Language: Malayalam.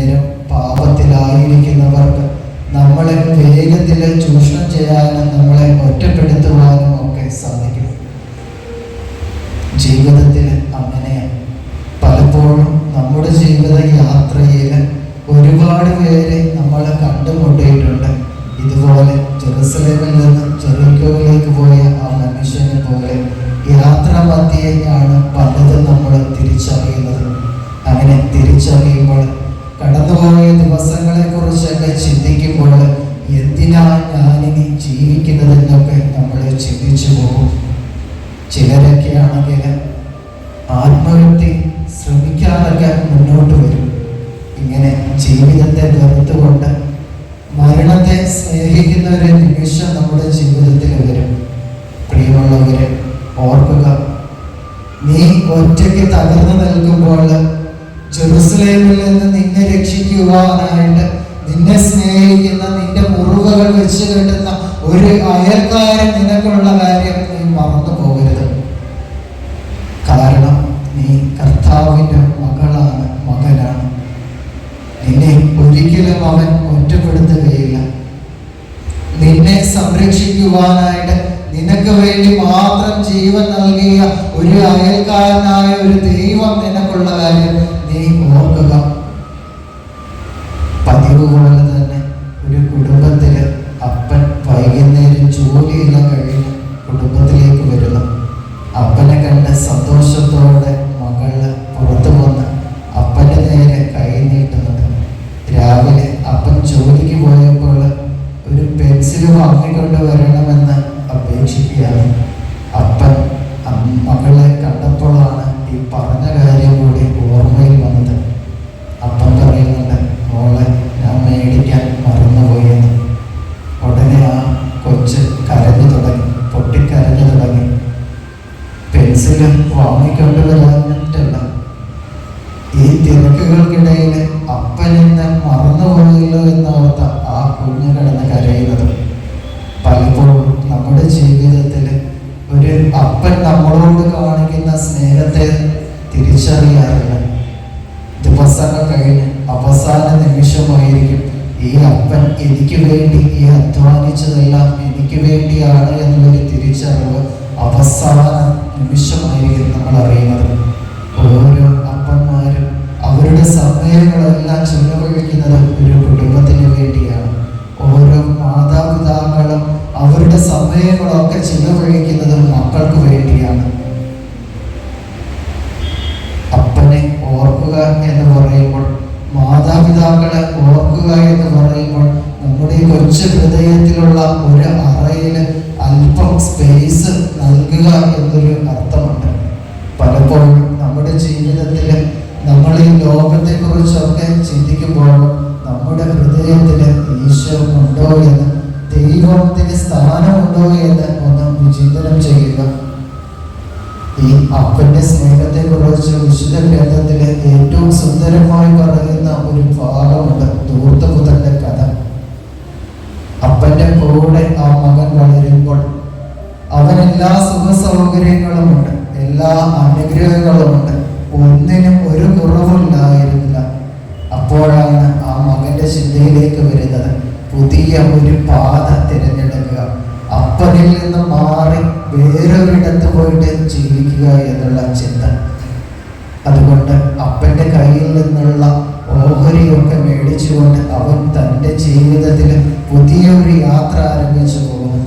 നേരം പാപത്തിലായിരിക്കുന്നവർക്ക് നമ്മളെ വേഗത്തിൽ ചൂഷണം ചെയ്യാനും നമ്മളെ ഒറ്റപ്പെടുത്തുവാനും ഒക്കെ സാധിക്കും. ജീവിതത്തിൽ അങ്ങനെയാണ്. പലപ്പോഴും നമ്മുടെ ജീവിത യാത്രയിൽ ഒരുപാട് പേരെ നമ്മൾ കണ്ടുമുട്ടിയിട്ടുണ്ട്. ഇതുപോലെ ജെറുസലേമിൽ നിന്ന് ജെറിക്കോയിലേക്ക് പോയ ആ മനുഷ്യനെ പോലെ യാത്ര മധ്യേയാണ് പലതും നമ്മൾ തിരിച്ചറിയുന്നത്. അങ്ങനെ തിരിച്ചറിയുമ്പോൾ കടന്നുപോയ ദിവസങ്ങളെ കുറിച്ചൊക്കെ ചിന്തിക്കുമ്പോൾ എന്തിനാണ് ഞാനിനി ജീവിക്കുന്നതെന്നൊക്കെ നമ്മൾ ചിന്തിച്ചു പോകും. ചിലരൊക്കെ ആണെങ്കിൽ ആത്മഹത്യ ശ്രമിക്കാനൊക്കെ മുന്നോട്ട് വരും. ഇങ്ങനെ ജീവിതത്തെ വെറുത്തുകൊണ്ട് മരണത്തെ സ്നേഹിക്കുന്ന ഒരു നിമിഷം നമ്മുടെ ജീവിതത്തിൽ വരും. പ്രിയമുള്ളവരെ, ഓർക്കുക, നീ ഒറ്റയ്ക്ക് തകർന്നു നിൽക്കുമ്പോൾ ജെറുസലേമിൽ നിന്ന് നിന്നെ രക്ഷിക്കുവാനായിട്ട് നിന്നെ സ്നേഹിക്കുന്ന, നിന്റെ മുറിവുകൾ വെച്ച് കെട്ടുന്ന ഒരു അയൽക്കാരൻ നിനക്കുള്ള കാര്യം നീ മറന്നു പോകരുത്. കാരണം നീ കർത്താവിൻ്റെ മകളാണ്, മകനാണ്. നിന്നെ ഒരിക്കലും അവൻ ഒറ്റപ്പെടുത്തുകയില്ല. നിന്നെ സംരക്ഷിക്കുവാനായിട്ട് നിനക്ക് വേണ്ടി മാത്രം ജീവൻ നൽകിയ ഒരു അയൽക്കാരനായ ഒരു ദൈവം നിനക്കുള്ള കാര്യം നീ ഓർക്കുക. പതിവ് പോലെ തന്നെ ഒരു കുടുംബത്തില് അപ്പൻ വൈകുന്നേരം ജോലിയെല്ലാം കഴിഞ്ഞ് കുടുംബത്തിലേക്ക് വരുന്നു. അപ്പനെ കണ്ട് സന്തോഷത്തോടെ മകള് പുറത്തു വന്ന് അപ്പൻ്റെ നേരെ കൈ നീട്ടുന്നുണ്ട്. രാവിലെ അപ്പൻ ജോലിക്ക് പോയപ്പോൾ ഒരു പെൻസിൽ വാങ്ങിക്കൊണ്ട് വരണമെന്ന് അപേക്ഷിക്കുകയാണ്. അപ്പൻ മകളെ കണ്ടപ്പോഴാണ് ഈ പറഞ്ഞ കാര്യം കൂടി ഓർമ്മയിൽ വന്നത്. അപ്പൻ പറയുന്നുണ്ട്, മോളെ ഞാൻ മേടിക്കാൻ മറന്നുപോയെന്ന്. ഉടനെ ആ കൊച്ച് കരഞ്ഞു തുടങ്ങി, പൊട്ടിക്കരഞ്ഞു തുടങ്ങി. പെൻസില് വാങ്ങിക്കൊണ്ട് വരാനിട്ടല്ല, ഈ തിരക്കുകൾക്കിടയിൽ അപ്പനെന്നെ മറന്നുപോയല്ലോ എന്നോർത്ത ആ കുഞ്ഞ് കിടന്ന് കരയുന്നത്. പലപ്പോഴും നമ്മുടെ ജീവിതത്തിൽ ഒരു അപ്പൻ നമ്മളോട് കാണിക്കുന്ന സ്നേഹത്തെ തിരിച്ചറിയാറില്ല. ദിവസങ്ങൾ കഴിഞ്ഞ് അവസാന നിമിഷമായിരിക്കും ഈ അപ്പൻ എനിക്ക് വേണ്ടി ഈ അധ്വാനിച്ചതെല്ലാം എനിക്ക് വേണ്ടിയാണ് എന്നുള്ളൊരു തിരിച്ചറിവ് അവസാന നിമിഷമായിരിക്കും നമ്മൾ അറിയുന്നത്. ഓരോ അപ്പന്മാരും അവരുടെ സമയങ്ങളെല്ലാം ചെലവഴിക്കുന്നത് ഒരു കുടുംബത്തിന് വേണ്ടിയാണ്. ഓരോ മാതാപിതാക്കളും അവരുടെ സമയങ്ങളൊക്കെ ചെലവഴിക്കുന്നത് മക്കൾക്ക് വേണ്ടിയാണ്. അപ്പനെ ഓർക്കുക എന്ന് പറയുമ്പോൾ, മാതാപിതാക്കളെ ഓർക്കുക എന്ന് പറയുമ്പോൾ നമ്മുടെ കൊച്ചു ഹൃദയത്തിലുള്ള ഒരു അറയിൽ അല്പം സ്പേസ് നൽകുക എന്നൊരു അർത്ഥമുണ്ട്. പലപ്പോഴും നമ്മുടെ ജീവിതത്തിൽ നമ്മൾ ഈ ലോകത്തെക്കുറിച്ചൊക്കെ ചിന്തിക്കുമ്പോൾ നമ്മുടെ ഹൃദയത്തിൽ ഈശോ ഉണ്ടോ എന്ന്, ദൈവത്തിന് സ്ഥാനമുണ്ടോ എന്ന് ഒന്ന് വിചിന്തനം ചെയ്യുക. ഈ അപ്പന്റെ സ്നേഹത്തെ കുറിച്ച് വിശുദ്ധ ഗ്രന്ഥത്തിലെ ഏറ്റവും സുന്ദരമായി പറയുന്ന ഒരു ഭാഗമുണ്ട്, ധൂർത്തപുത്രന്റെ കഥ. അപ്പന്റെ കൂടെ ആ മകൻ വളരുമ്പോൾ അവനെല്ലാ സുഖ സൗകര്യങ്ങളുമുണ്ട്, എല്ലാ അനുഗ്രഹങ്ങളുമുണ്ട്, ഒന്നിനും ഒരു കുറവില്ലായിരുന്നില്ല. അപ്പോഴാണ് ആ മകന്റെ ചിന്തയിലേക്ക് വരുന്നത് പുതിയ ഒരു പാത തിരഞ്ഞെടുക്കുക, അപ്പനിൽ നിന്ന് മാറി വേറൊരിടത്ത് പോയിട്ട് ജീവിക്കുക എന്നുള്ള ചിന്ത. അതുകൊണ്ട് അപ്പന്റെ കയ്യിൽ നിന്നുള്ള ഓഹരിയൊക്കെ മേടിച്ചുകൊണ്ട് അവൻ തൻ്റെ ജീവിതത്തിൽ പുതിയ ഒരു യാത്ര ആരംഭിച്ചു പോകുന്നു.